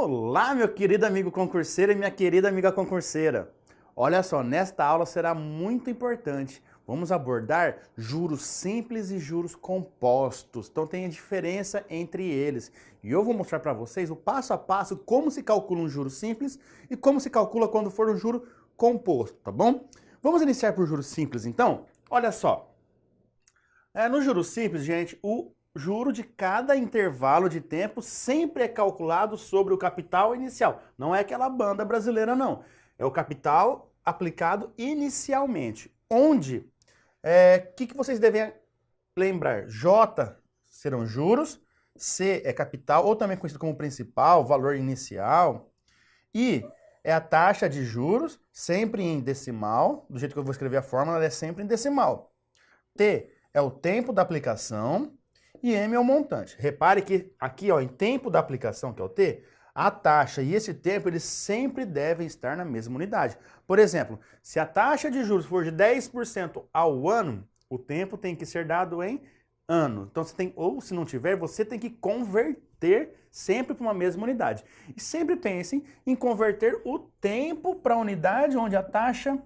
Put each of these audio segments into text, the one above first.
Olá, meu querido amigo concurseiro e minha querida amiga concurseira. Olha só, nesta aula será muito importante. Vamos abordar juros simples e juros compostos. Então tem a diferença entre eles. E eu vou mostrar para vocês o passo a passo como se calcula um juro simples e como se calcula quando for um juro composto, tá bom? Vamos iniciar por juros simples então? Olha só. No juro simples, gente, o juro de cada intervalo de tempo sempre é calculado sobre o capital inicial. Não é aquela banda brasileira, não. É o capital aplicado inicialmente. Onde, que vocês devem lembrar? J serão juros, C é capital, ou também conhecido como principal, valor inicial. I é a taxa de juros, sempre em decimal. Do jeito que eu vou escrever a fórmula, ela é sempre em decimal. T é o tempo da aplicação. E M é o montante. Repare que aqui, ó, em tempo da aplicação, que é o T, a taxa e esse tempo, eles sempre devem estar na mesma unidade. Por exemplo, se a taxa de juros for de 10% ao ano, o tempo tem que ser dado em ano. Então, você tem, ou se não tiver, você tem que converter sempre para uma mesma unidade. E sempre pensem em converter o tempo para a unidade onde a taxa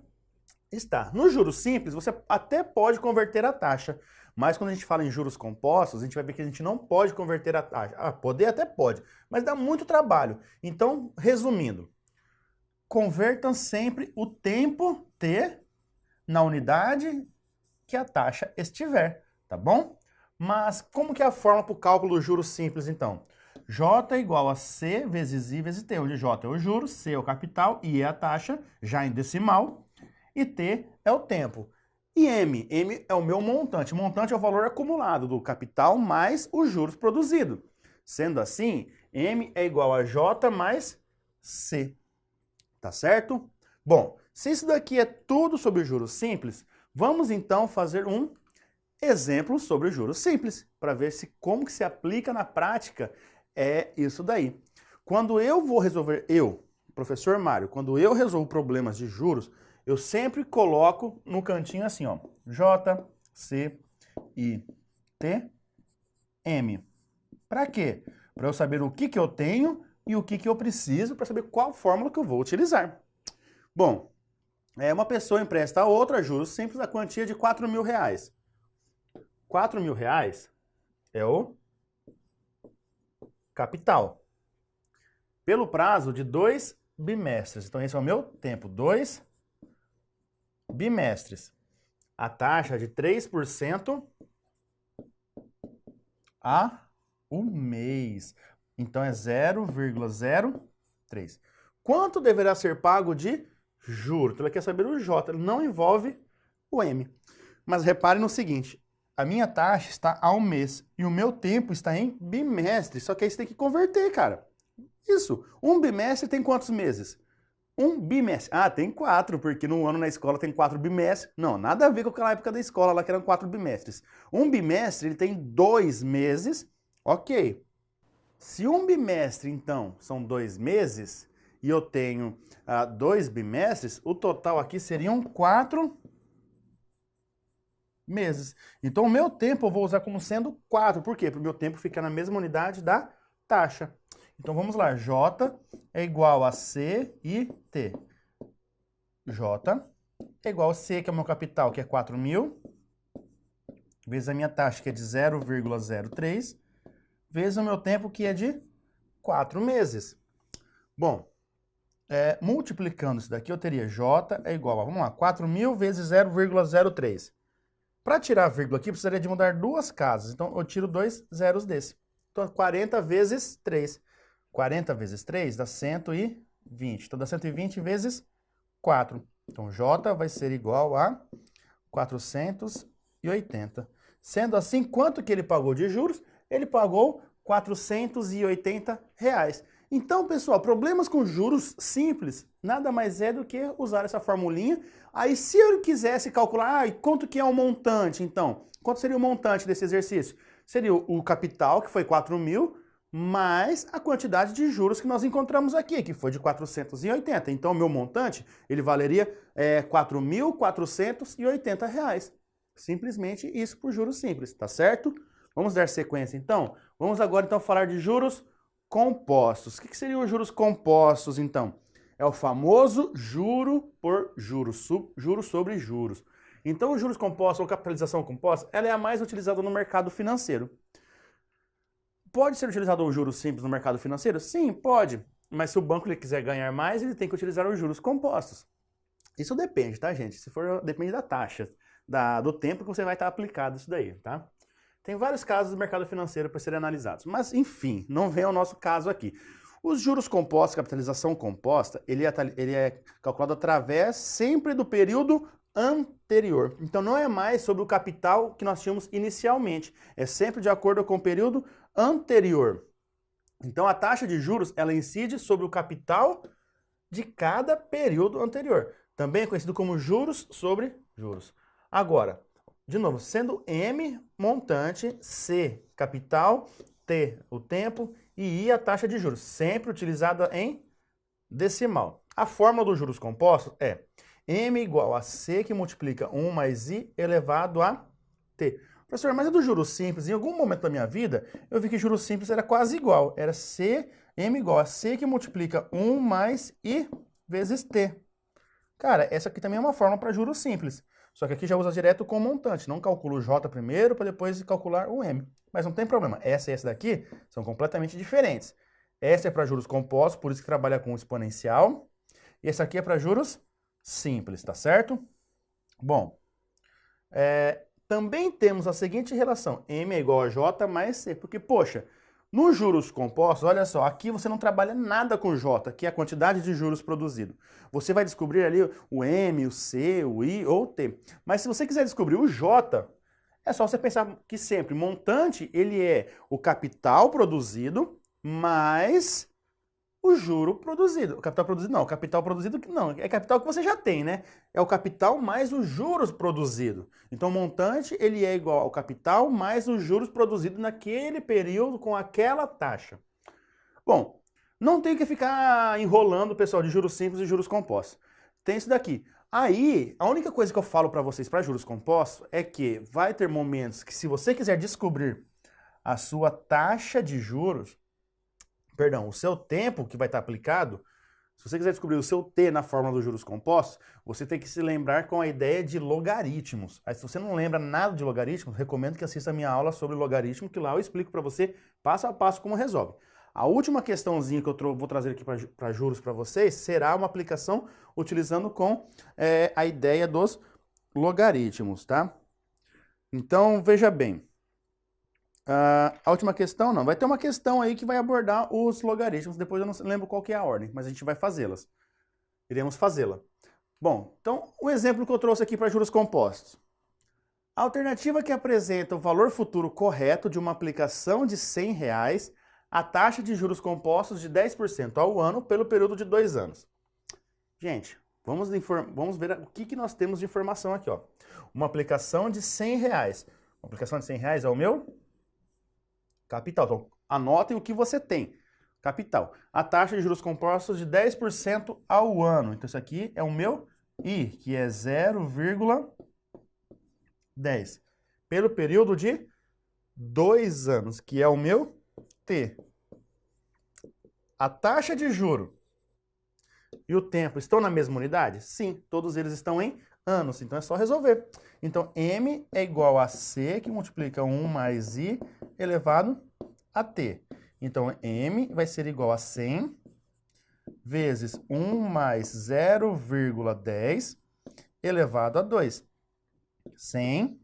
está. No juros simples, você até pode converter a taxa, mas quando a gente fala em juros compostos, a gente vai ver que a gente não pode converter a taxa. Poder até pode, mas dá muito trabalho. Então, resumindo, convertam sempre o tempo T na unidade que a taxa estiver, tá bom? Mas como que é a fórmula para o cálculo do juros simples, então? J é igual a C vezes I vezes T, onde J é o juros, C é o capital, I é a taxa, já em decimal, e T é o tempo. E M é o meu montante. Montante é o valor acumulado do capital mais os juros produzidos. Sendo assim, M é igual a J mais C. Tá certo? Bom, se isso daqui é tudo sobre juros simples, vamos então fazer um exemplo sobre juros simples, para ver como que se aplica na prática isso daí. Quando eu vou resolver, professor Mário, quando eu resolvo problemas de juros, eu sempre coloco no cantinho assim, ó, J, C, I, T, M. Para quê? Para eu saber o que eu tenho e o que eu preciso para saber qual fórmula que eu vou utilizar. Bom, uma pessoa empresta a outra juros simples a quantia de R$4.000. R$4.000 é o capital. Pelo prazo de 2 bimestres. Então esse é o meu tempo, 2 bimestres. A taxa de 3% a um mês. Então é 0,03. Quanto deverá ser pago de juros? Então ele quer saber o J, não envolve o M. Mas repare no seguinte, a minha taxa está ao mês e o meu tempo está em bimestre. Só que aí você tem que converter, cara. Isso. Um bimestre tem quantos meses? Um bimestre. Tem 4, porque no ano na escola tem 4 bimestres. Não, nada a ver com aquela época da escola lá que eram 4 bimestres. Um bimestre, ele tem 2 meses. Ok. Se um bimestre, então, são 2 meses, e eu tenho 2 bimestres, o total aqui seriam 4 meses. Então, o meu tempo eu vou usar como sendo 4. Por quê? Para o meu tempo ficar na mesma unidade da taxa. Então, vamos lá. J é igual a C e T. J é igual a C, que é o meu capital, que é 4.000, vezes a minha taxa, que é de 0,03, vezes o meu tempo, que é de 4 meses. Bom, multiplicando isso daqui, eu teria J é igual a, vamos lá, 4.000 vezes 0,03. Para tirar a vírgula aqui, precisaria de mudar 2 casas. Então, eu tiro 2 zeros desse. Então, 40 vezes 3. 40 vezes 3 dá 120. Então, dá 120 vezes 4. Então, J vai ser igual a 480. Sendo assim, quanto que ele pagou de juros? Ele pagou R$480. Então, pessoal, problemas com juros simples nada mais é do que usar essa formulinha. Aí, se eu quisesse calcular, quanto que é o montante, então? Quanto seria o montante desse exercício? Seria o capital, que foi 4.000, mais a quantidade de juros que nós encontramos aqui, que foi de 480. Então, o meu montante, ele valeria R$4.480. Simplesmente isso por juros simples, tá certo? Vamos dar sequência, então? Vamos agora, então, falar de juros compostos. O que seriam os juros compostos, então? É o famoso juro por juros, juros sobre juros. Então, os juros compostos ou capitalização composta, ela é a mais utilizada no mercado financeiro. Pode ser utilizado o juros simples no mercado financeiro? Sim, pode. Mas se o banco ele quiser ganhar mais, ele tem que utilizar os juros compostos. Isso depende, tá, gente? Depende da taxa, do tempo que você vai estar aplicado isso daí, tá? Tem vários casos do mercado financeiro para serem analisados. Mas, enfim, não vem ao nosso caso aqui. Os juros compostos, capitalização composta, ele é calculado através sempre do período anterior. Então, não é mais sobre o capital que nós tínhamos inicialmente. É sempre de acordo com o período anterior. Então, a taxa de juros, ela incide sobre o capital de cada período anterior. Também é conhecido como juros sobre juros. Agora, de novo, sendo M montante, C capital, T o tempo e I a taxa de juros, sempre utilizada em decimal. A fórmula dos juros compostos é M igual a C que multiplica 1 mais I elevado a T. Professor, mas é do juros simples. Em algum momento da minha vida, eu vi que juros simples era quase igual. Era M igual a C que multiplica 1 mais I vezes T. Cara, essa aqui também é uma fórmula para juros simples. Só que aqui já usa direto com montante. Não calcula o J primeiro para depois calcular o M. Mas não tem problema. Essa e essa daqui são completamente diferentes. Essa é para juros compostos, por isso que trabalha com exponencial. E essa aqui é para juros simples, tá certo? Bom, também temos a seguinte relação. M é igual a J mais C. Porque, poxa, nos juros compostos, olha só, aqui você não trabalha nada com J, que é a quantidade de juros produzido. Você vai descobrir ali o M, o C, o I ou o T. Mas se você quiser descobrir o J, é só você pensar que sempre montante, ele é o capital produzido mais o juro produzido. O capital produzido não, o capital produzido não, é capital que você já tem, né? É o capital mais os juros produzido. Então, o montante, ele é igual ao capital mais os juros produzidos naquele período com aquela taxa. Bom, não tem que ficar enrolando o pessoal de juros simples e juros compostos. Tem isso daqui. Aí, a única coisa que eu falo para vocês para juros compostos é que vai ter momentos que se você quiser descobrir a sua taxa de juros, o seu tempo que vai estar aplicado, se você quiser descobrir o seu T na fórmula dos juros compostos, você tem que se lembrar com a ideia de logaritmos. Aí, se você não lembra nada de logaritmos, recomendo que assista a minha aula sobre logaritmo, que lá eu explico para você passo a passo como resolve. A última questãozinha que eu vou trazer aqui para juros para vocês será uma aplicação utilizando com a ideia dos logaritmos, tá? Então, veja bem. A última questão não. Vai ter uma questão aí que vai abordar os logaritmos. Depois eu não lembro qual que é a ordem, mas a gente vai fazê-las. Iremos fazê-la. Bom, então o exemplo que eu trouxe aqui para juros compostos. A alternativa que apresenta o valor futuro correto de uma aplicação de R$100, a taxa de juros compostos de 10% ao ano pelo período de 2 anos. Gente, vamos ver o que nós temos de informação aqui, ó. Uma aplicação de R$100. Uma aplicação de R$100 é o meu capital. Então, anotem o que você tem. Capital. A taxa de juros compostos de 10% ao ano. Então, isso aqui é o meu I, que é 0,10. Pelo período de 2 anos, que é o meu T. A taxa de juro e o tempo estão na mesma unidade? Sim, todos eles estão em anos, então é só resolver. Então, M é igual a C, que multiplica 1 mais I elevado a T. Então, M vai ser igual a 100 vezes 1 mais 0,10 elevado a 2. 100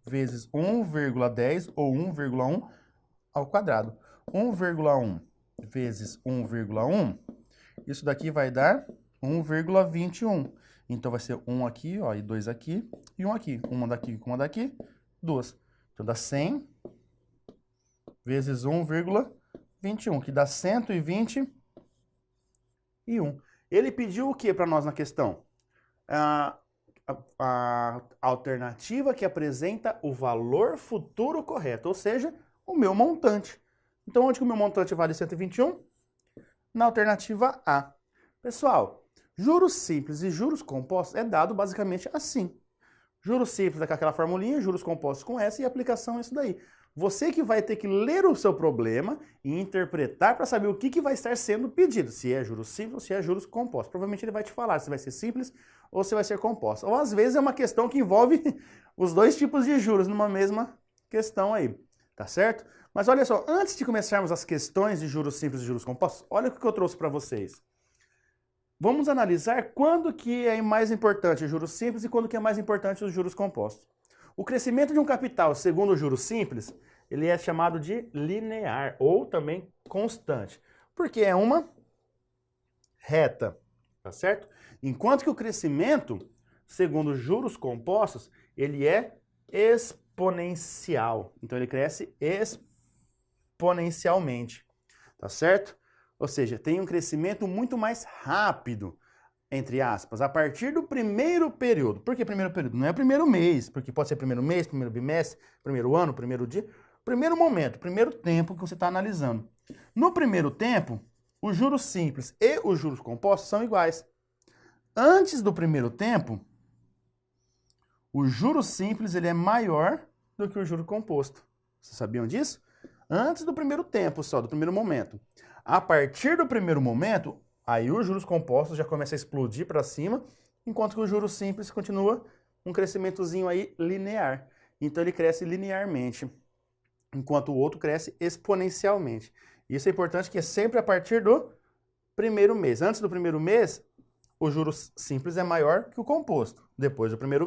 vezes 1,10 ou 1,1 ao quadrado. 1,1 vezes 1,1, isso daqui vai dar 1,21. Então, vai ser 1 aqui, ó, e 2 aqui, e 1 aqui. Uma daqui com uma daqui, 2. Então, dá 100 vezes 1,21, que dá 121. Ele pediu o que para nós na questão? A alternativa que apresenta o valor futuro correto, ou seja, o meu montante. Então, onde que o meu montante vale 121? Na alternativa A. Pessoal, juros simples e juros compostos é dado basicamente assim. Juros simples é com aquela formulinha, juros compostos com essa e aplicação é isso daí. Você que vai ter que ler o seu problema e interpretar para saber o que vai estar sendo pedido, se é juros simples ou se é juros compostos. Provavelmente ele vai te falar se vai ser simples ou se vai ser composto. Ou às vezes é uma questão que envolve os dois tipos de juros numa mesma questão aí, tá certo? Mas olha só, antes de começarmos as questões de juros simples e juros compostos, olha o que eu trouxe para vocês. Vamos analisar quando que é mais importante os juros simples e quando que é mais importante os juros compostos. O crescimento de um capital, segundo os juros simples, ele é chamado de linear ou também constante, porque é uma reta, tá certo? Enquanto que o crescimento, segundo os juros compostos, ele é exponencial. Então ele cresce exponencialmente, tá certo? Ou seja, tem um crescimento muito mais rápido, entre aspas, a partir do primeiro período. Por que primeiro período? Não é primeiro mês, porque pode ser primeiro mês, primeiro bimestre, primeiro ano, primeiro dia, primeiro momento, primeiro tempo que você está analisando. No primeiro tempo, os juros simples e os juros compostos são iguais. Antes do primeiro tempo, o juros simples ele é maior do que o juro composto. Vocês sabiam disso? Antes do primeiro tempo só, do primeiro momento. A partir do primeiro momento, aí os juros compostos já começam a explodir para cima, enquanto que o juros simples continua um crescimentozinho aí linear. Então ele cresce linearmente, enquanto o outro cresce exponencialmente. Isso é importante, que é sempre a partir do primeiro mês. Antes do primeiro mês, o juros simples é maior que o composto. Depois do primeiro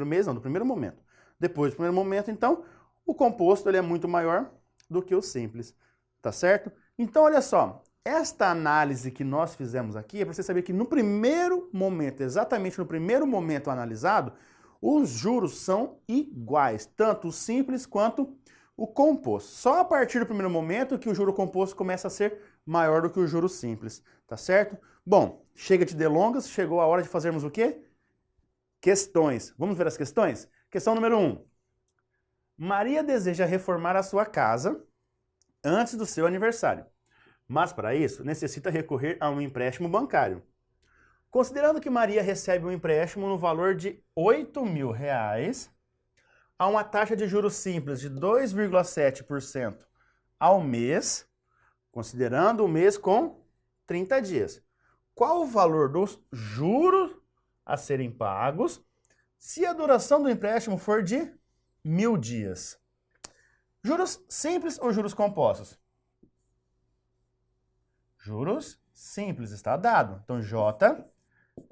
mês, não, do primeiro momento. Depois do primeiro momento, então, o composto ele é muito maior do que o simples, tá certo? Então, olha só, esta análise que nós fizemos aqui é para você saber que no primeiro momento, exatamente no primeiro momento analisado, os juros são iguais, tanto o simples quanto o composto. Só a partir do primeiro momento que o juro composto começa a ser maior do que o juro simples, tá certo? Bom, chega de delongas, chegou a hora de fazermos o quê? Questões. Vamos ver as questões? Questão número 1. Maria deseja reformar a sua casa antes do seu aniversário, mas para isso necessita recorrer a um empréstimo bancário. Considerando que Maria recebe um empréstimo no valor de R$8.000 a uma taxa de juros simples de 2,7% ao mês, considerando o mês com 30 dias. Qual o valor dos juros a serem pagos se a duração do empréstimo for de 1.000 dias? Juros simples ou juros compostos? Juros simples, está dado. Então, J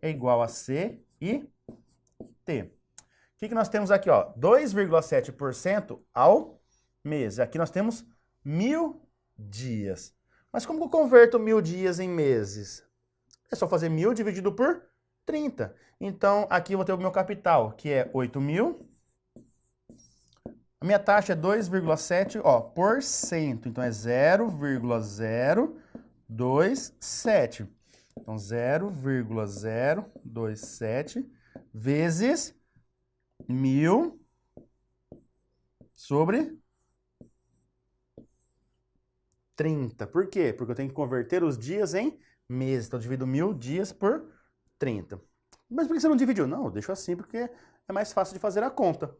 é igual a C e T. O que nós temos aqui? 2,7% ao mês. Aqui nós temos 1.000 dias. Mas como que eu converto 1.000 dias em meses? É só fazer 1.000 dividido por 30. Então, aqui eu vou ter o meu capital, que é 8.000. A minha taxa é 2,7%, por cento. Então, é 0,027. Então, 0,027 vezes 1.000 sobre 30. Por quê? Porque eu tenho que converter os dias em meses. Então, eu divido 1.000 dias por 30. Mas por que você não dividiu? Não, eu deixo assim porque é mais fácil de fazer a conta.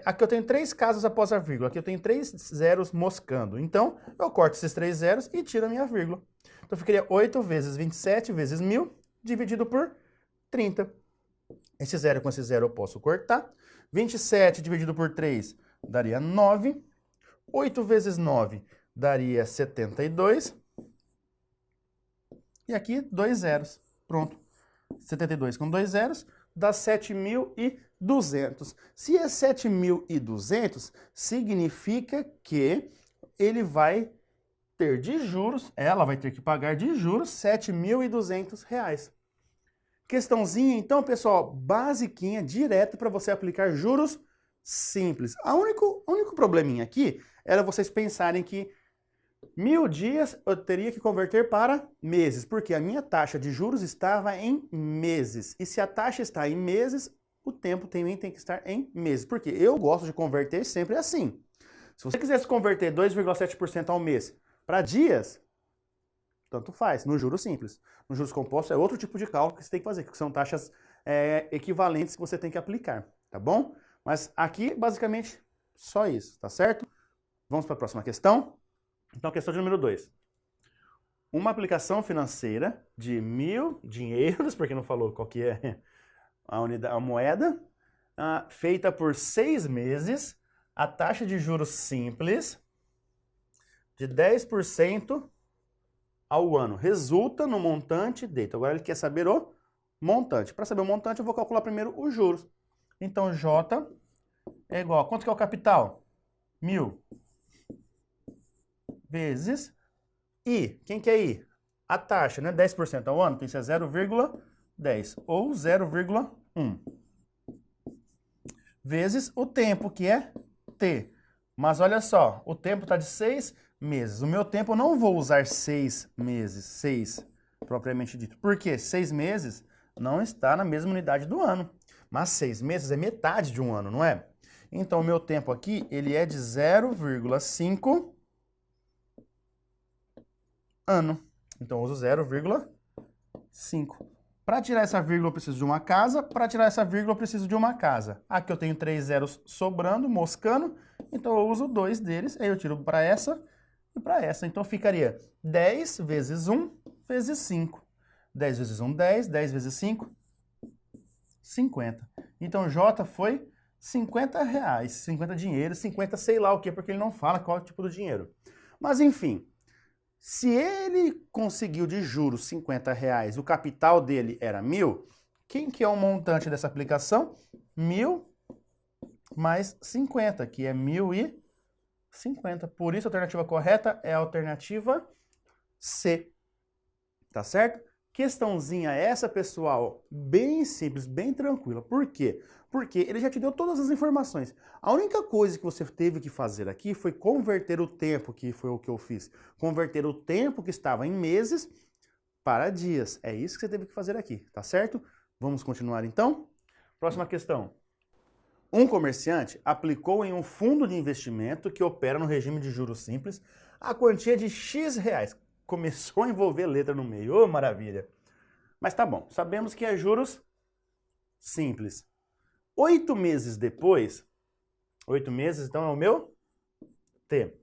Aqui eu tenho 3 casas após a vírgula. Aqui eu tenho 3 zeros moscando. Então, eu corto esses 3 zeros e tiro a minha vírgula. Então, ficaria 8 vezes 27 vezes 1.000 dividido por 30. Esse zero com esse zero eu posso cortar. 27 dividido por 3 daria 9. 8 vezes 9 daria 72. E aqui 2 zeros. Pronto. 72 com 2 zeros dá 7.200. Se é 7.200, significa que ele vai ter de juros, ela vai ter que pagar de juros R$7.200. Questãozinha, então, pessoal, basiquinha, direta para você aplicar juros simples. O único probleminha aqui era vocês pensarem que 1.000 dias eu teria que converter para meses, porque a minha taxa de juros estava em meses. E se a taxa está em meses, o tempo também tem que estar em meses, porque eu gosto de converter sempre assim. Se você quisesse converter 2,7% ao mês para dias, tanto faz, no juros simples. No juros compostos é outro tipo de cálculo que você tem que fazer, que são taxas equivalentes que você tem que aplicar, tá bom? Mas aqui, basicamente, só isso, tá certo? Vamos para a próxima questão. Então, questão de número 2. Uma aplicação financeira de 1.000 dinheiros, porque não falou qual que é a moeda, feita por 6 meses, a taxa de juros simples de 10% ao ano. Resulta no montante de... Então, agora ele quer saber o montante. Para saber o montante, eu vou calcular primeiro os juros. Então, J é igual a... Quanto que é o capital? 1.000 vezes I. Quem que é I? A taxa, né? 10% ao ano, tem que ser 0,10 ou 0,1. Vezes o tempo, que é T. Mas olha só, o tempo está de 6 meses. O meu tempo eu não vou usar 6 meses, 6 propriamente dito. Por quê? 6 meses não está na mesma unidade do ano. Mas 6 meses é metade de um ano, não é? Então, o meu tempo aqui, ele é de 0,5 ano. Então, eu uso 0,5. Para tirar essa vírgula, eu preciso de uma casa. Para tirar essa vírgula, eu preciso de uma casa. Aqui eu tenho 3 zeros sobrando, moscando. Então, eu uso 2 deles. Aí eu tiro para essa e para essa. Então, ficaria 10 vezes 1 vezes 5. 10 vezes 1, 10. 10 vezes 5, 50. Então, J foi 50 reais. 50 dinheiro, 50 sei lá o quê, porque ele não fala qual é o tipo do dinheiro. Mas, enfim... Se ele conseguiu de juros 50 reais, o capital dele era 1.000, quem que é o montante dessa aplicação? 1.000 mais 50, que é 1.050. Por isso a alternativa correta é a alternativa C. Tá certo? Questãozinha essa, pessoal, bem simples, bem tranquila. Por quê? Porque ele já te deu todas as informações. A única coisa que você teve que fazer aqui foi converter o tempo, que foi o que eu fiz. Converter o tempo que estava em meses para dias. É isso que você teve que fazer aqui, tá certo? Vamos continuar então? Próxima questão. Um comerciante aplicou em um fundo de investimento que opera no regime de juros simples a quantia de X reais. Começou a envolver letra no meio. Ô, maravilha! Mas tá bom, sabemos que é juros simples. 8 meses depois, 8 meses, então é o meu T.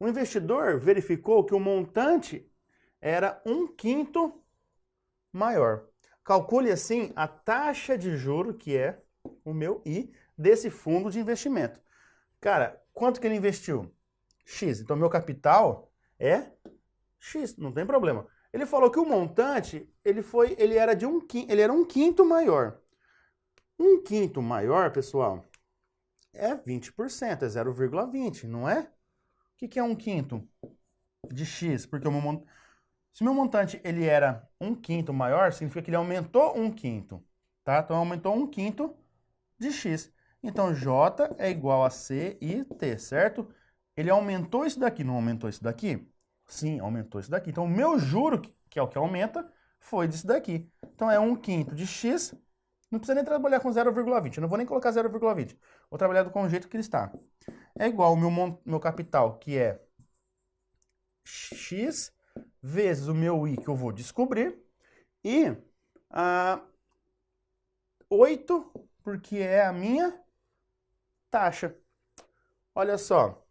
O investidor verificou que o montante era 1/5 maior. Calcule assim a taxa de juro, que é o meu I, desse fundo de investimento. Cara, quanto que ele investiu? X. Então, meu capital é X, não tem problema. Ele falou que o montante, ele era 1/5 maior. 1/5 maior, pessoal, é 20%, é 0,20, não é? O que é 1/5 de X? Porque se o meu montante ele era 1/5 maior, significa que ele aumentou 1/5, tá? Então, aumentou 1/5 de X. Então, J é igual a C e T, certo? Ele aumentou isso daqui, não aumentou isso daqui? Sim, aumentou isso daqui. Então, o meu juro, que é o que aumenta, foi disso daqui. Então, é 1/5 de X. Não precisa nem trabalhar com 0,20. Eu não vou nem colocar 0,20. Vou trabalhar com o jeito que ele está. É igual ao meu capital, que é X, vezes o meu I, que eu vou descobrir. E 8, porque é a minha taxa. Olha só.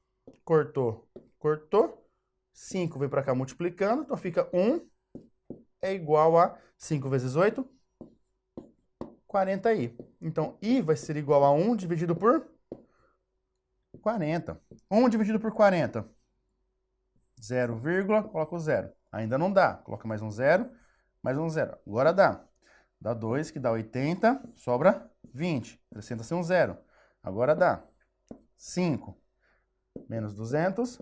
Cortou, cortou. 5 vem para cá multiplicando. Então, fica 1 é igual a 5 vezes 8, 40i. Então, I vai ser igual a 1 dividido por 40. 1 dividido por 40. 0, coloca o 0. Ainda não dá. Coloca mais um 0, mais um 0. Agora dá. Dá 2, que dá 80, sobra 20. Acrescenta-se um 0. Agora dá 5. Menos 200,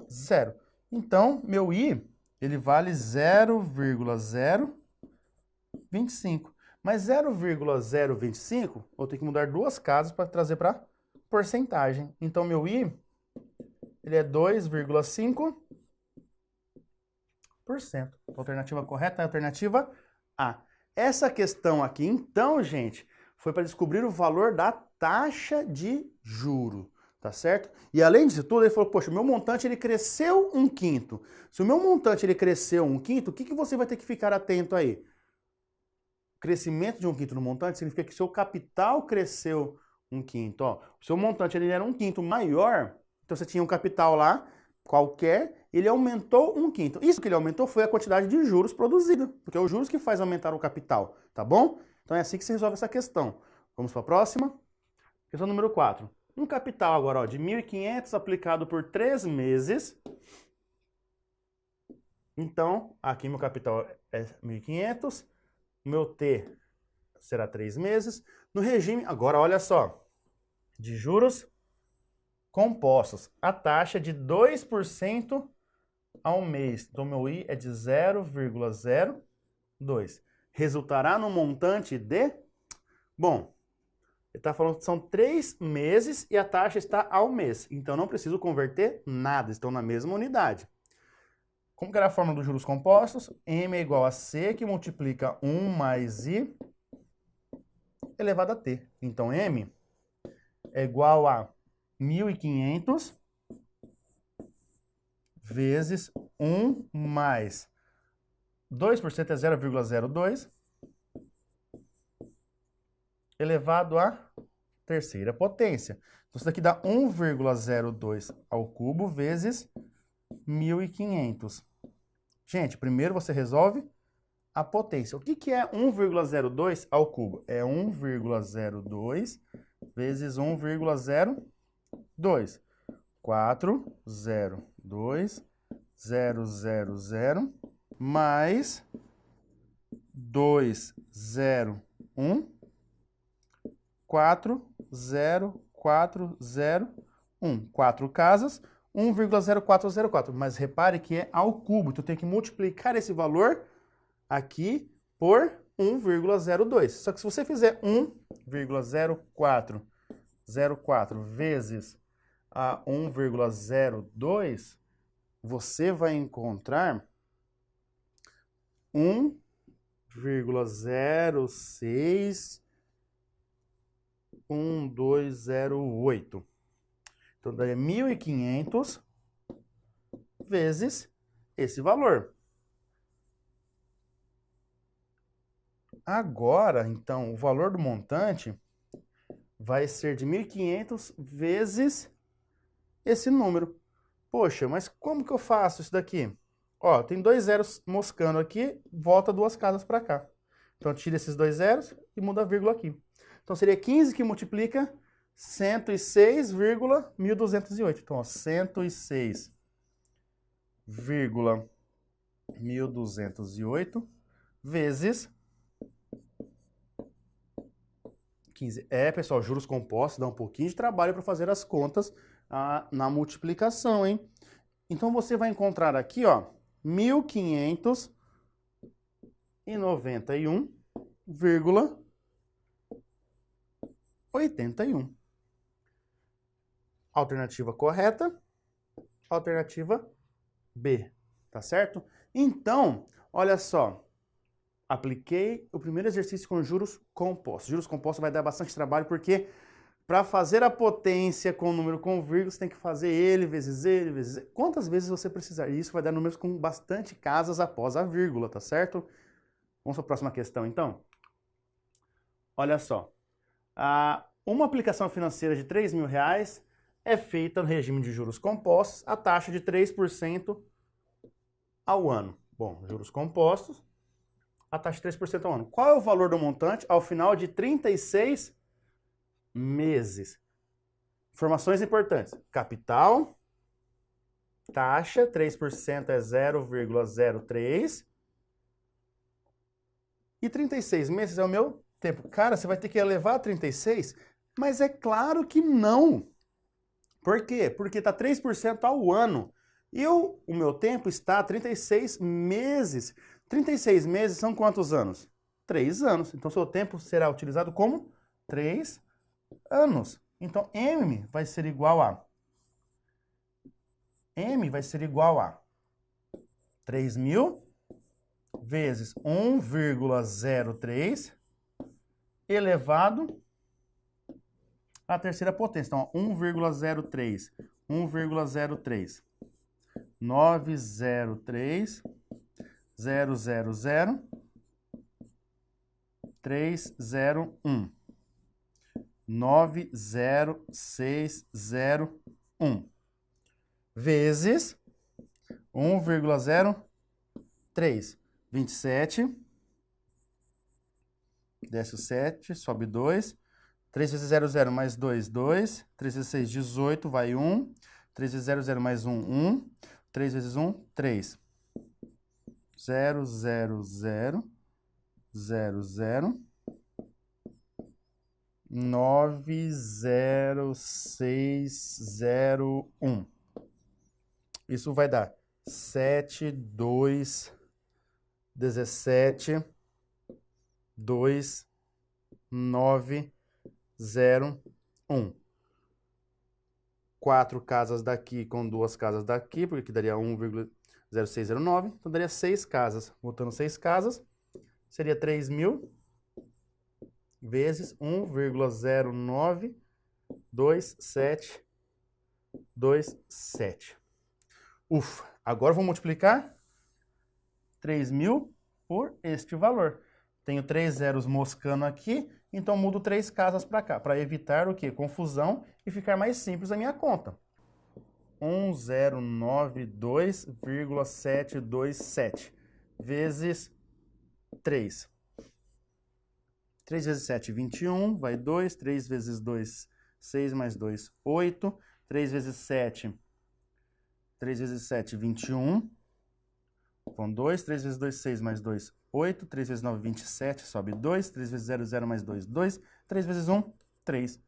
0. Então, meu I, ele vale 0,025. Mas 0,025, eu tenho que mudar duas casas para trazer para porcentagem. Então, meu I, ele é 2,5%. A alternativa correta é a alternativa A. Essa questão aqui, então, gente, foi para descobrir o valor da taxa de juro, tá certo? E além disso tudo, ele falou, poxa, o meu montante ele cresceu 1/5. Se o meu montante ele cresceu 1/5, o que você vai ter que ficar atento aí? crescimento de 1/5 do montante significa que seu capital cresceu 1/5. Ó. O seu montante ele era 1/5 maior, então você tinha um capital lá, qualquer, ele aumentou 1/5. Isso que ele aumentou foi a quantidade de juros produzida, porque é os juros que faz aumentar o capital, tá bom? Então é assim que se resolve essa questão. Vamos para a próxima. Questão número 4. Um capital agora ó, de 1.500 aplicado por 3 meses. Então, aqui meu capital é 1.500, meu T será 3 meses. No regime, agora olha só, de juros compostos, a taxa é de 2% ao mês. Então, meu I é de 0,02. Resultará no montante de... Bom, ele está falando que são 3 meses e a taxa está ao mês. Então, não preciso converter nada, estão na mesma unidade. Como que era a fórmula dos juros compostos? M é igual a C, que multiplica 1 mais I elevado a T. Então, M é igual a 1.500 vezes 1 mais 2% é 0,02 elevado à terceira potência. Então, isso daqui dá 1,02 ao cubo vezes 1.500. Gente, primeiro você resolve a potência. O que é 1,02 ao cubo? É 1,02 vezes 1,02. 402,000 mais 201, 40401. 4 casas, 1,0404. Mas repare que é ao cubo. Então, tem que multiplicar esse valor aqui por 1,02. Só que se você fizer 1,0404 vezes a 1,02, você vai encontrar 1,061208. Então, daí é 1.500 vezes esse valor. Agora, então, o valor do montante vai ser de 1.500 vezes esse número. Poxa, mas como que eu faço isso daqui? Ó, tem 2 zeros moscando aqui, volta 2 casas para cá. Então, tira esses 2 zeros e muda a vírgula aqui. Então, seria 15 que multiplica 106,1208. Então, ó, 106,1208 vezes 15. É, pessoal, juros compostos dá um pouquinho de trabalho para fazer as contas na multiplicação, hein? Então, você vai encontrar aqui, ó, 1.591,81. Alternativa correta, alternativa B, tá certo? Então, olha só, apliquei o primeiro exercício com juros compostos. Juros compostos vai dar bastante trabalho porque para fazer a potência com o número com vírgula, você tem que fazer ele vezes ele vezes ele. Quantas vezes você precisar? E isso vai dar números com bastante casas após a vírgula, tá certo? Vamos para a próxima questão, então. Olha só. Uma aplicação financeira de R$3.000 é feita no regime de juros compostos, a taxa de 3% ao ano. Bom, juros compostos, a taxa de 3% ao ano. Qual é o valor do montante ao final de 36 meses? Informações importantes. Capital, taxa, 3% é 0,03. E 36 meses é o meu tempo. Cara, você vai ter que elevar a 36? Mas é claro que não. Por quê? Porque está 3% ao ano. E o meu tempo está 36 meses. 36 meses são quantos anos? 3 anos. Então, seu tempo será utilizado como 3 anos. Então, M vai ser igual a 3.000 vezes 1,03 elevado à terceira potência. Então, 1,03. 903,000 301. 90601 vezes 1,03. 27. Desce o 7, sobe 2. 3 vezes 00 mais 2, 2. 3 vezes 6, 18, vai 1. 3 vezes 00 mais 1, 1. 3 vezes 1, 3. 0, 0, 0, 0, 0. 90601. Isso vai dar 7, 2, 17, 2, 9, 0, 1. 4 casas daqui com 2 casas daqui, porque aqui daria 1,0609. Então daria 6 casas. Botando 6 casas, seria 3.000 vezes 1,092727. Ufa, agora eu vou multiplicar 3.000 por este valor. Tenho 3 zeros moscando aqui, então mudo 3 casas para cá, para evitar o quê? Confusão e ficar mais simples a minha conta. 1092,727 vezes 3. 3 vezes 7, 21, vai 2. 3 vezes 2, 6 mais 2, 8. 3 vezes 7, 21. Com 2. 3 vezes 2, 6 mais 2, 8. 3 vezes 9, 27, sobe 2. 3 vezes 0, 0 mais 2, 2. 3 vezes 1, 3.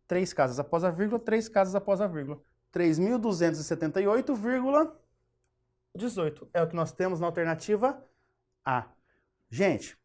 3 casas após a vírgula, 3 casas após a vírgula. 3.278,18. É o que nós temos na alternativa A. Gente,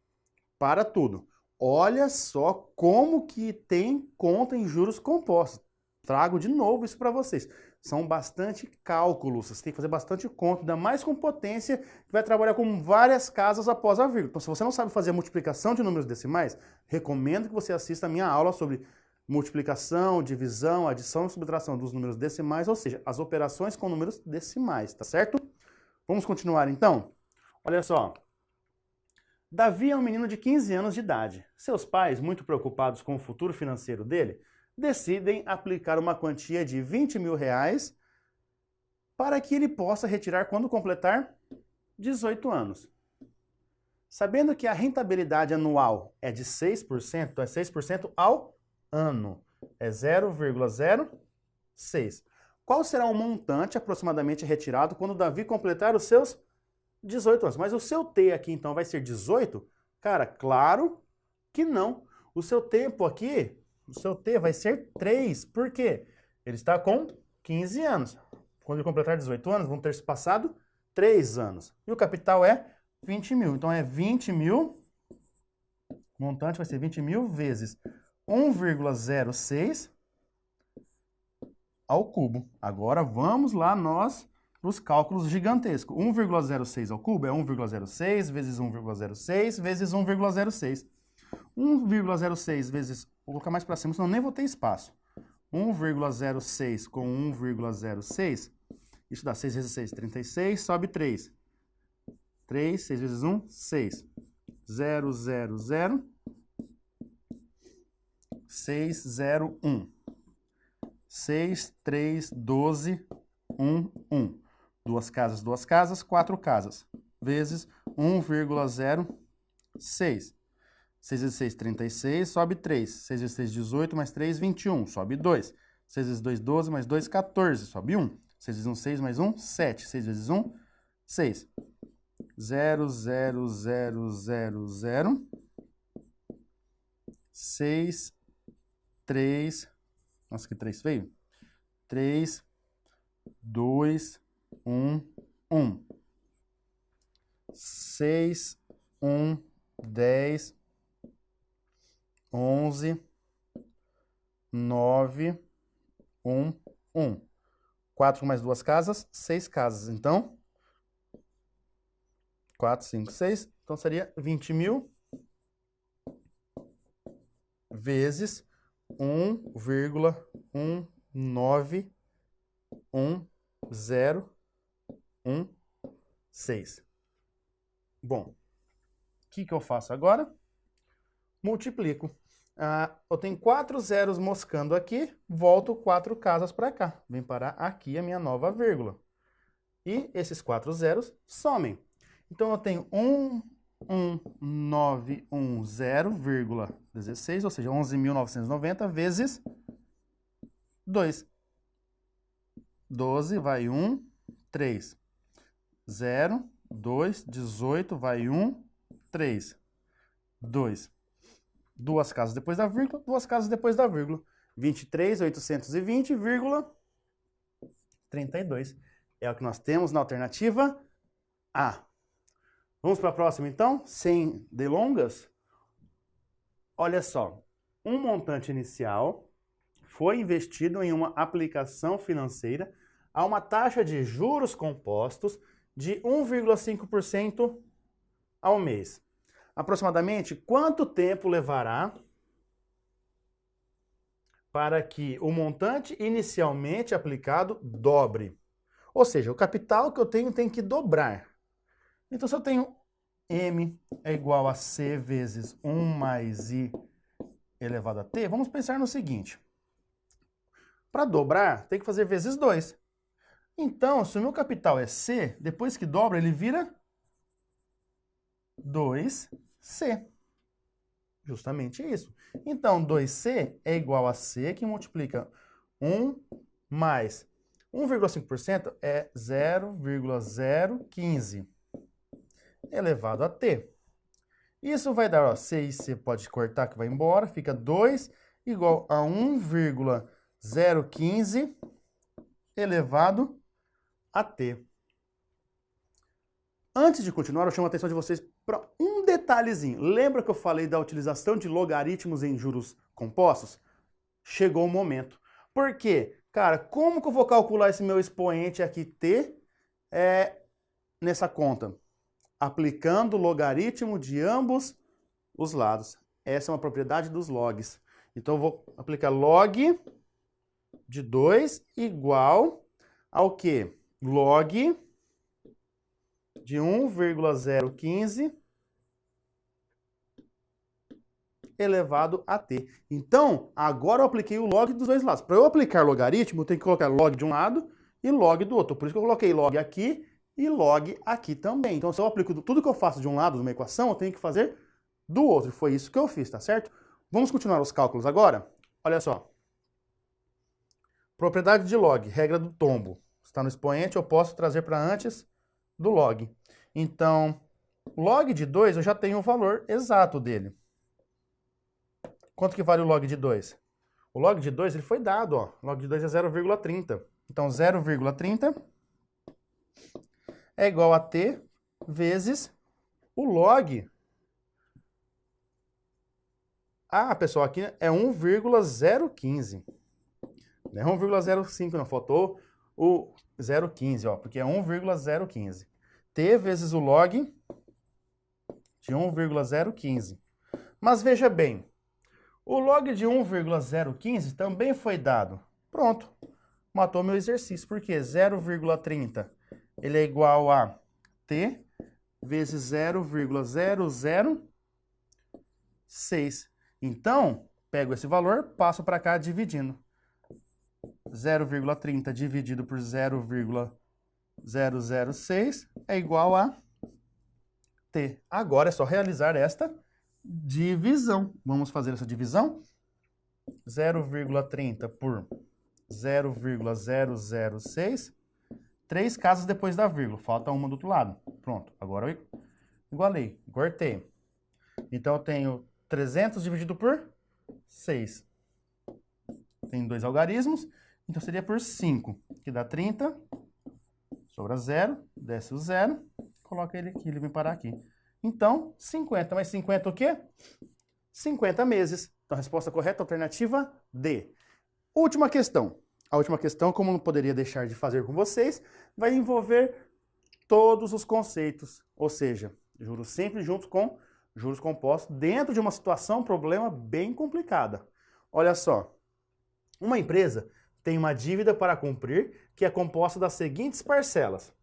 para tudo. Olha só como que tem conta em juros compostos. Trago de novo isso para vocês. São bastante cálculos, você tem que fazer bastante conta, ainda mais com potência, que vai trabalhar com várias casas após a vírgula. Então, se você não sabe fazer a multiplicação de números decimais, recomendo que você assista a minha aula sobre multiplicação, divisão, adição e subtração dos números decimais, ou seja, as operações com números decimais, tá certo? Vamos continuar então? Olha só. Davi é um menino de 15 anos de idade. Seus pais, muito preocupados com o futuro financeiro dele, decidem aplicar uma quantia de R$20.000 para que ele possa retirar quando completar 18 anos. Sabendo que a rentabilidade anual é de 6%, então é 6% ao ano, é 0,06. Qual será o montante aproximadamente retirado quando Davi completar os seus 18 anos? Mas o seu T aqui, então, vai ser 18? Cara, claro que não. O seu tempo aqui, o seu T vai ser 3. Por quê? Ele está com 15 anos. Quando ele completar 18 anos, vão ter se passado 3 anos. E o capital é 20.000. Então, é 20.000, o montante vai ser 20.000 vezes 1,06 ao cubo. Agora, vamos lá nós os cálculos gigantescos. 1,06 ao cubo é 1,06 vezes 1,06 vezes 1,06. 1,06 vezes... Vou colocar mais para cima, senão nem vou ter espaço. 1,06 com 1,06, isso dá 6 vezes 6, 36, sobe 3. 3, 6 vezes 1, 6. 0, 0, 0. 6, 0, 1. 6, 3, 12, 1, 1. 2 casas, 4 casas. Vezes 1,06. 6 vezes 6, 36, sobe 3. 6 vezes 6, 18, mais 3, 21, sobe 2. 6 vezes 2, 12, mais 2, 14, sobe 1. 6 vezes 1, 6, mais 1, 7. 6 vezes 1, 6. 0, 0, 0, 0, 0. 6, 3. Nossa, que 3 feio. 3, 2, 1, 1. 6, 1, 10, 11, 9, 1, 1. 4 mais 2 casas, 6 casas. Então, 4, 5, 6. Então, seria 20.000 vezes 1,191016. Bom, o que eu faço agora? multiplico. Eu tenho 4 zeros moscando aqui, volto 4 casas para cá. Vem parar aqui a minha nova vírgula. E esses 4 zeros somem. Então eu tenho 11910,16, ou seja, 11.990 vezes 2. 12 vai 1, 3. 0, 2, 18 vai 1, 3. 2. Duas casas depois da vírgula, duas casas depois da vírgula. 23.820,32. É o que nós temos na alternativa A. Vamos para a próxima, então? Sem delongas? Olha só. Um montante inicial foi investido em uma aplicação financeira a uma taxa de juros compostos de 1,5% ao mês. Aproximadamente, quanto tempo levará para que o montante inicialmente aplicado dobre? Ou seja, o capital que eu tenho tem que dobrar. Então, se eu tenho M é igual a C vezes 1 mais I elevado a T, vamos pensar no seguinte. Para dobrar, tem que fazer vezes 2. Então, se o meu capital é C, depois que dobra, ele vira 2C. Justamente isso. Então, 2C é igual a C, que multiplica 1 mais 1,5% é 0,015 elevado a T. Isso vai dar, ó, C e C pode cortar que vai embora, fica 2 igual a 1,015 elevado a T. Antes de continuar, eu chamo a atenção de vocês para um detalhezinho. Lembra que eu falei da utilização de logaritmos em juros compostos? Chegou o momento. Por quê? Cara, como que eu vou calcular esse meu expoente aqui, T, nessa conta? Aplicando o logaritmo de ambos os lados. Essa é uma propriedade dos logs. Então, eu vou aplicar log de 2 igual ao quê? Log de 1,015 elevado a t. Então, agora eu apliquei o log dos dois lados. Para eu aplicar logaritmo, eu tenho que colocar log de um lado e log do outro. Por isso que eu coloquei log aqui e log aqui também. Então, se eu aplico tudo que eu faço de um lado de uma equação, eu tenho que fazer do outro. Foi isso que eu fiz, tá certo? Vamos continuar os cálculos agora? Olha só. Propriedade de log, regra do tombo. Está no expoente, eu posso trazer para antes do log. Então, log de 2, eu já tenho o valor exato dele. Quanto que vale o log de 2? O log de 2 ele foi dado, ó. O log de 2 é 0,30. Então, 0,30 é igual a t vezes o log. Pessoal, aqui é 1,015. Não é 1,05, não. Faltou o 0,15, ó, porque é 1,015. T vezes o log de 1,015. Mas veja bem, o log de 1,015 também foi dado. Pronto, matou meu exercício, porque 0,30 ele é igual a t vezes 0,006. Então, pego esse valor, passo para cá dividindo. 0,30 dividido por 0,006 é igual a t. Agora é só realizar esta divisão. Vamos fazer essa divisão. 0,30 por 0,006. 3 casas depois da vírgula. Falta uma do outro lado. Pronto. Agora eu igualei. Cortei. Então eu tenho 300 dividido por 6. Tem 2 algarismos. Então seria por 5. Que dá 30. Sobra 0. Desce o 0. Coloca ele aqui. Ele vem parar aqui. Então, 50. Mas 50 o quê? 50 meses. Então, a resposta correta, alternativa D. Última questão. A última questão, como não poderia deixar de fazer com vocês, vai envolver todos os conceitos. Ou seja, juros simples juntos com juros compostos, dentro de uma situação, problema bem complicada. Olha só. Uma empresa tem uma dívida para cumprir que é composta das seguintes parcelas.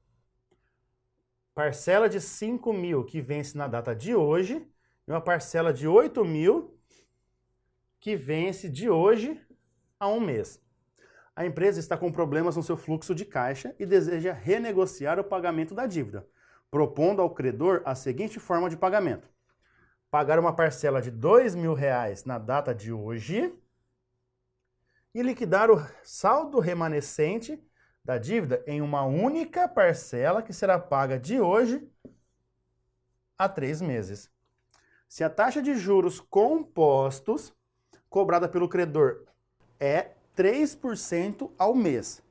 Parcela de 5.000 que vence na data de hoje e uma parcela de 8.000 que vence de hoje a um mês. A empresa está com problemas no seu fluxo de caixa e deseja renegociar o pagamento da dívida, propondo ao credor a seguinte forma de pagamento: pagar uma parcela de R$2.000 na data de hoje e liquidar o saldo remanescente da dívida em uma única parcela que será paga de hoje a 3 meses. Se a taxa de juros compostos cobrada pelo credor é 3% ao mês,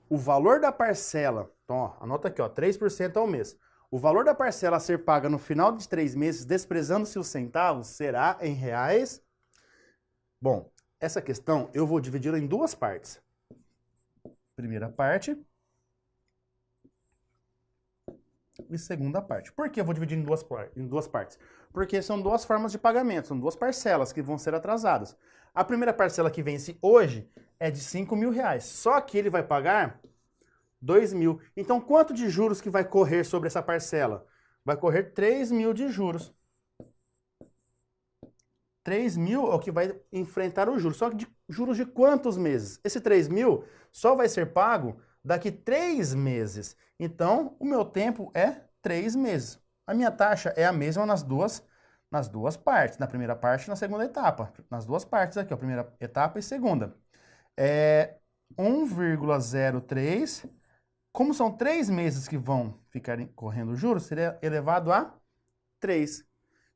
o valor da parcela, então ó, anota aqui, ó, 3% ao mês. O valor da parcela a ser paga no final de 3 meses, desprezando-se os centavos, será em reais. Bom, essa questão eu vou dividi-la em duas partes. Primeira parte e segunda parte. Por que eu vou dividir em duas partes? Porque são duas formas de pagamento, são duas parcelas que vão ser atrasadas. A primeira parcela que vence hoje é de R$5.000, só que ele vai pagar 2.000. Então, quanto de juros que vai correr sobre essa parcela? Vai correr 3.000 de juros. 3.000 é o que vai enfrentar o juros. Só que de juros de quantos meses? Esse 3.000 só vai ser pago daqui 3 meses. Então, o meu tempo é 3 meses. A minha taxa é a mesma nas duas partes. Na primeira parte e na segunda etapa. Nas duas partes aqui, ó, primeira etapa e segunda. É 1,03. Como são 3 meses que vão ficar correndo juros, seria elevado a 3.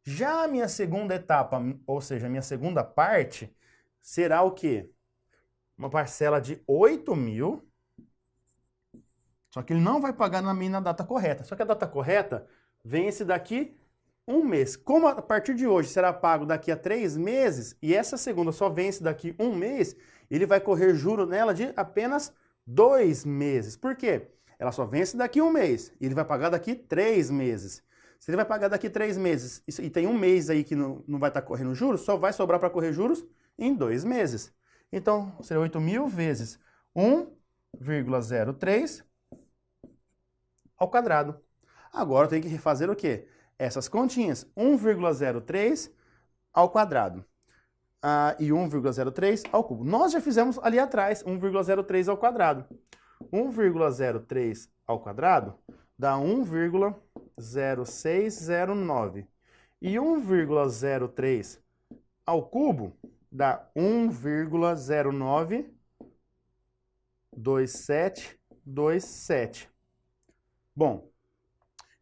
Já a minha segunda etapa, ou seja, a minha segunda parte, será o quê? Uma parcela de 8.000. Só que ele não vai pagar na data correta. Só que a data correta vence daqui um mês. Como a partir de hoje será pago daqui a 3 meses, e essa segunda só vence daqui um mês, ele vai correr juro nela de apenas 2 meses. Por quê? Ela só vence daqui um mês, e ele vai pagar daqui 3 meses. Se ele vai pagar daqui 3 meses, e tem um mês aí que não vai estar correndo juros, só vai sobrar para correr juros em 2 meses. Então, seria 8.000 vezes 1,03 ao quadrado. Agora eu tenho que refazer o quê? Essas continhas. 1,03 ao quadrado. E 1,03 ao cubo. Nós já fizemos ali atrás 1,03 ao quadrado. 1,03 ao quadrado dá 1,0609. E 1,03 ao cubo dá 1,092727. Bom,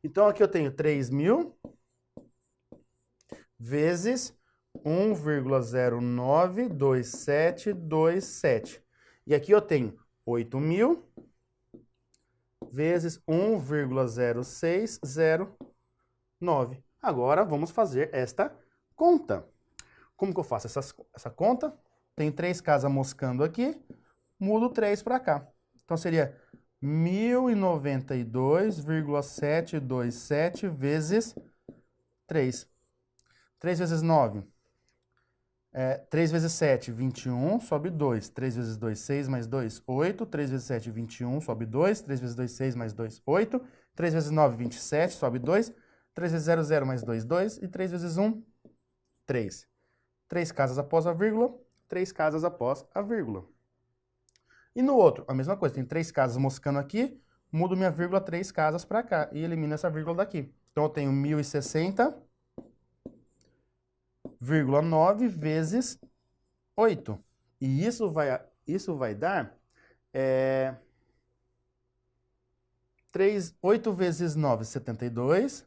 então aqui eu tenho 3.000 vezes 1,092727. E aqui eu tenho 8.000 vezes 1,0609. Agora vamos fazer esta conta. Como que eu faço essa conta? Tem 3 casas moscando aqui, mudo 3 para cá. Então seria 1.092,727 vezes 3. 3 vezes 9. 3 vezes 7, 21, sobe 2. 3 vezes 2, 6, mais 2, 8. 3 vezes 7, 21, sobe 2. 3 vezes 2, 6, mais 2, 8. 3 vezes 9, 27, sobe 2. 3 vezes 0, 0, mais 2, 2. E 3 vezes 1, 3. 3 casas após a vírgula, 3 casas após a vírgula. E no outro, a mesma coisa, tem 3 casas moscando aqui, mudo minha vírgula 3 casas para cá e elimino essa vírgula daqui. Então eu tenho 1060,9 vezes 8. E isso vai dar 8 vezes 9, 72,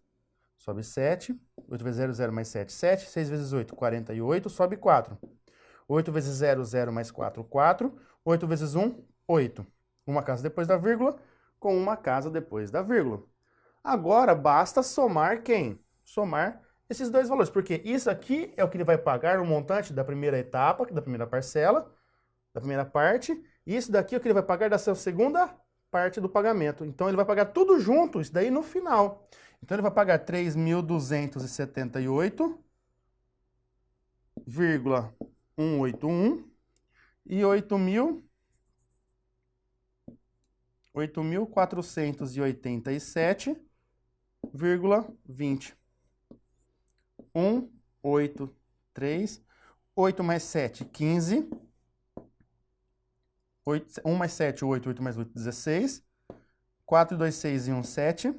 sobe 7. 8 vezes 0, 0 mais 7, 7. 6 vezes 8, 48, sobe 4. 8 vezes 0, 0 mais 4, 4. 8 vezes 1, 8. Uma casa depois da vírgula com uma casa depois da vírgula. Agora basta somar quem? Somar esses dois valores, porque isso aqui é o que ele vai pagar no montante da primeira etapa, da primeira parcela, da primeira parte, e isso daqui é o que ele vai pagar da sua segunda parte do pagamento. Então ele vai pagar tudo junto, isso daí no final. Então ele vai pagar 3.278,181 e 8.487,20. 8, 3. 8 mais 7, 15. 1 mais 7, 8. 8 mais 8, 16. 4, 2, 6 e 1, 7.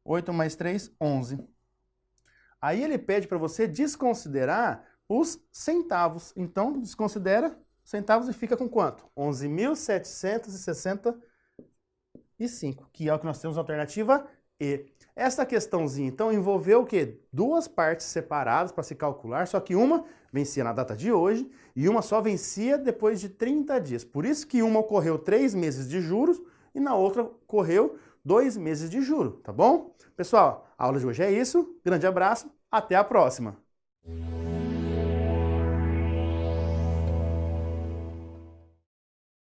8 mais 3, 11. Aí ele pede para você desconsiderar os centavos. Então, desconsidera centavos e fica com quanto? 11.765, que é o que nós temos na alternativa E. Essa questãozinha, então, envolveu o quê? Duas partes separadas para se calcular, só que uma vencia na data de hoje e uma só vencia depois de 30 dias. Por isso que uma ocorreu 3 meses de juros e na outra ocorreu 2 meses de juros, tá bom? Pessoal, a aula de hoje é isso. Grande abraço, até a próxima!